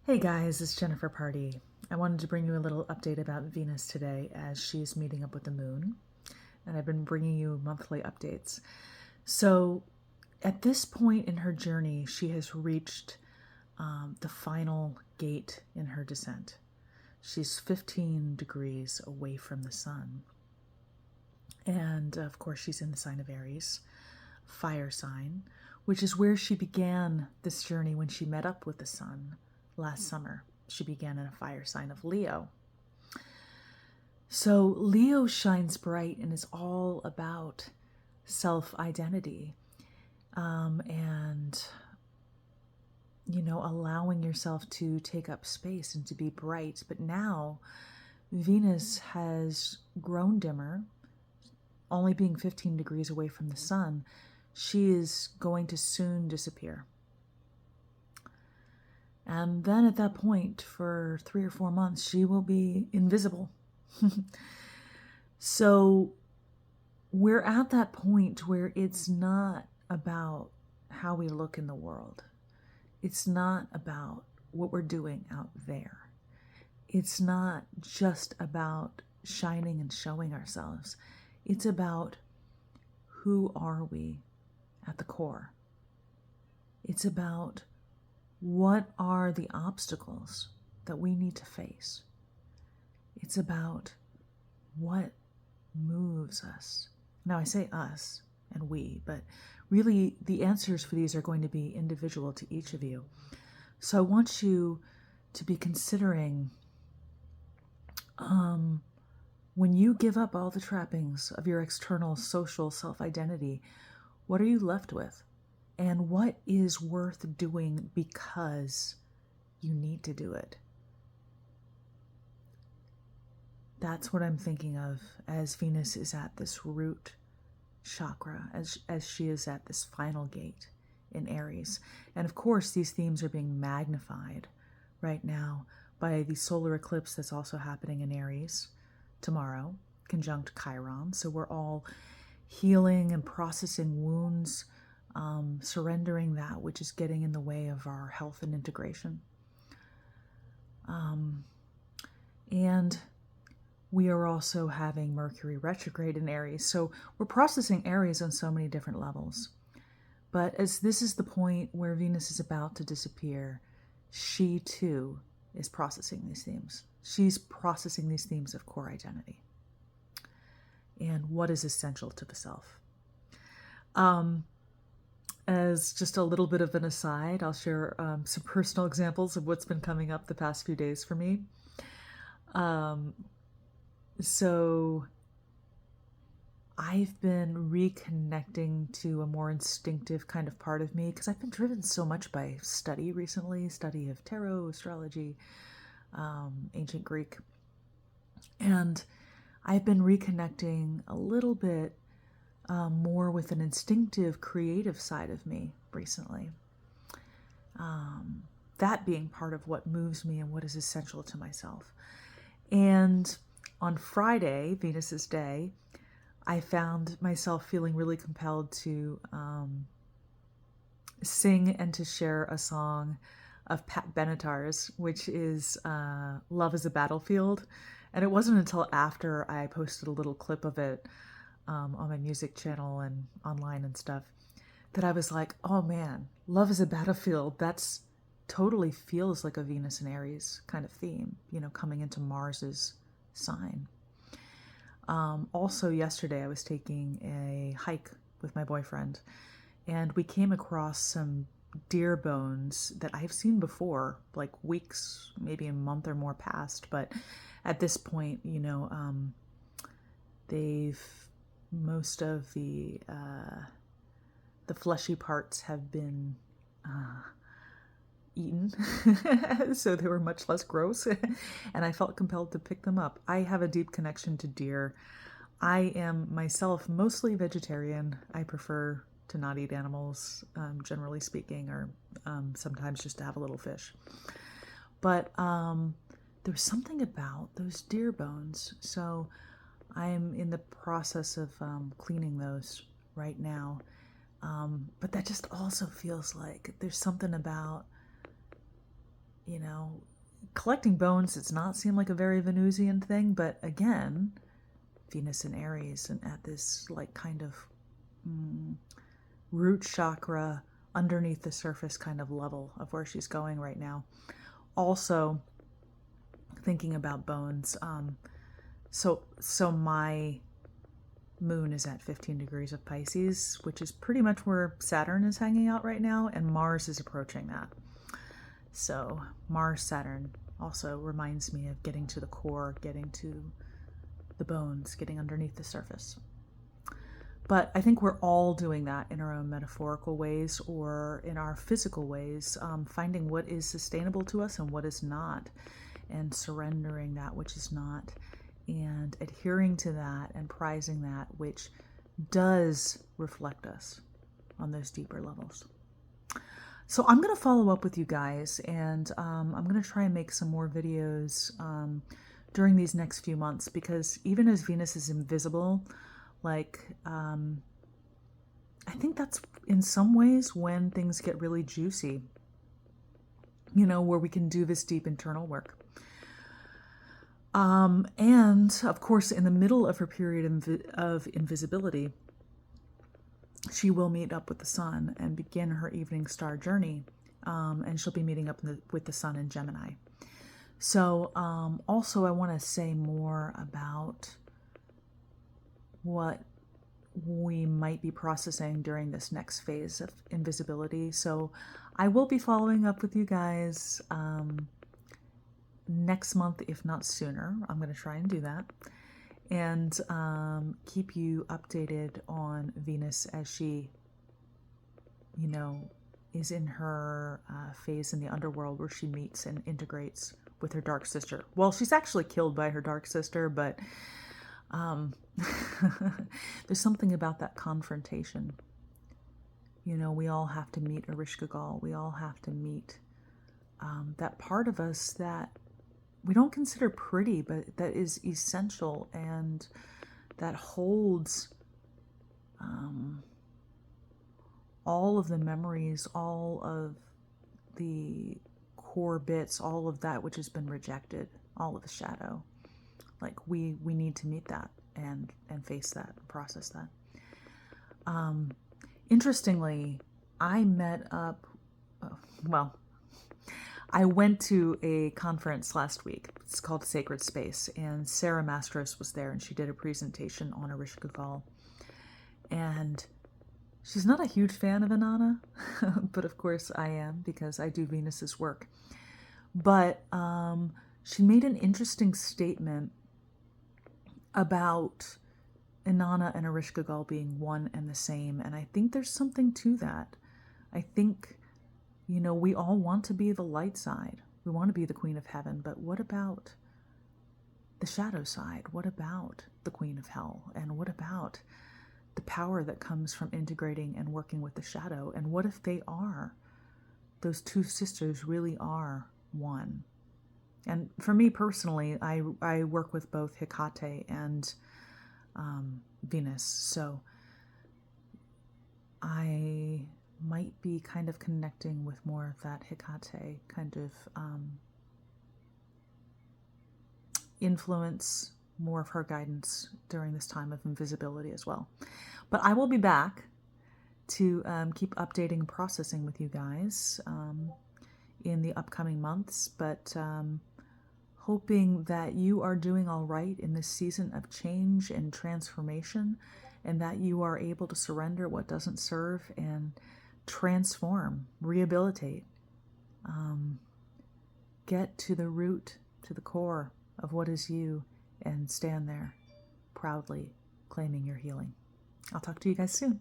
Hey guys, it's Jennifer Party. I wanted to bring you a little update about Venus today as she's meeting up with the moon, and I've been bringing you monthly updates. So, at this point in her journey, she has reached the final gate in her descent. She's 15 degrees away from the sun. And of course, she's in the sign of Aries, fire sign, which is where she began this journey when she met up with the sun last summer. She began in a fire sign of Leo. So Leo shines bright and is all about self-identity, and allowing yourself to take up space and to be bright. But now Venus has grown dimmer, only being 15 degrees away from the sun. She is going to soon disappear. And then at that point, for 3 or 4 months, she will be invisible. So we're at that point where it's not about how we look in the world. It's not about what we're doing out there. It's not just about shining and showing ourselves. It's about who are we at the core. It's about what are the obstacles that we need to face. It's about what moves us. Now I say us and we, but really the answers for these are going to be individual to each of you. So I want you to be considering when you give up all the trappings of your external social self-identity, what are you left with? And what is worth doing because you need to do it? That's what I'm thinking of as Venus is at this root chakra, as she is at this final gate in Aries. And of course, these themes are being magnified right now by the solar eclipse that's also happening in Aries tomorrow, conjunct Chiron. So we're all healing and processing wounds, surrendering that which is getting in the way of our health and integration. And we are also having Mercury retrograde in Aries. So we're processing Aries on so many different levels. But as this is the point where Venus is about to disappear, she too is processing these themes. She's processing these themes of core identity and what is essential to the self. As just a little bit of an aside, I'll share some personal examples of what's been coming up the past few days for me. So I've been reconnecting to a more instinctive kind of part of me because I've been driven so much by study recently, study of tarot, astrology, ancient Greek. And I've been reconnecting a little bit more with an instinctive, creative side of me recently. That being part of what moves me and what is essential to myself. And on Friday, Venus's day, I found myself feeling really compelled to sing and to share a song of Pat Benatar's, which is Love is a Battlefield. And it wasn't until after I posted a little clip of it on my music channel and online and stuff that I was like, oh man, love is a battlefield. That's totally feels like a Venus and Aries kind of theme, coming into Mars's sign. Also yesterday I was taking a hike with my boyfriend and we came across some deer bones that I've seen before, like weeks, maybe a month or more past, but at this point, most of the fleshy parts have been eaten, so they were much less gross, and I felt compelled to pick them up. I have a deep connection to deer. I am myself mostly vegetarian. I prefer to not eat animals, generally speaking, or sometimes just to have a little fish. But there's something about those deer bones, so I'm in the process of cleaning those right now. But that just also feels like there's something about you know, collecting bones does not seem like a very Venusian thing, but again, Venus in Aries and at this like kind of root chakra underneath the surface kind of level of where she's going right now. Also, thinking about bones. So my moon is at 15 degrees of Pisces, which is pretty much where Saturn is hanging out right now, and Mars is approaching that. So Mars Saturn also reminds me of getting to the core, getting to the bones, getting underneath the surface. But I think we're all doing that in our own metaphorical ways or in our physical ways, finding what is sustainable to us and what is not, and surrendering that which is not, and adhering to that and prizing that which does reflect us on those deeper levels. So I'm going to follow up with you guys, and I'm going to try and make some more videos during these next few months, because even as Venus is invisible, like, I think that's in some ways when things get really juicy, where we can do this deep internal work. And of course, in the middle of her period of invisibility, she will meet up with the sun and begin her evening star journey. And she'll be meeting up with the sun in Gemini. So also I want to say more about what we might be processing during this next phase of invisibility. So I will be following up with you guys next month, if not sooner. I'm going to try and do that. And keep you updated on Venus as she, is in her phase in the underworld where she meets and integrates with her dark sister. Well, she's actually killed by her dark sister, but there's something about that confrontation. We all have to meet Ereshkigal. We all have to meet that part of us that we don't consider pretty, but that is essential and that holds all of the memories, all of the core bits, all of that which has been rejected, all of the shadow. Like we need to meet that and face that, process that. Interestingly, I met up, I went to a conference last week. It's called Sacred Space, and Sarah Mastros was there, and she did a presentation on Ereshkigal. And she's not a huge fan of Inanna, but of course I am, because I do Venus's work. But she made an interesting statement about Inanna and Ereshkigal being one and the same, and I think there's something to that. I think, we all want to be the light side. We want to be the Queen of Heaven, but what about the shadow side? What about the Queen of Hell? And what about the power that comes from integrating and working with the shadow? And what if those two sisters really are one? And for me personally, I work with both Hecate and Venus, so I might be kind of connecting with more of that Hecate kind of influence, more of her guidance during this time of invisibility as well. But I will be back to keep updating and processing with you guys in the upcoming months, but hoping that you are doing all right in this season of change and transformation, and that you are able to surrender what doesn't serve and transform, rehabilitate, get to the root, to the core of what is you, and stand there proudly claiming your healing. I'll talk to you guys soon.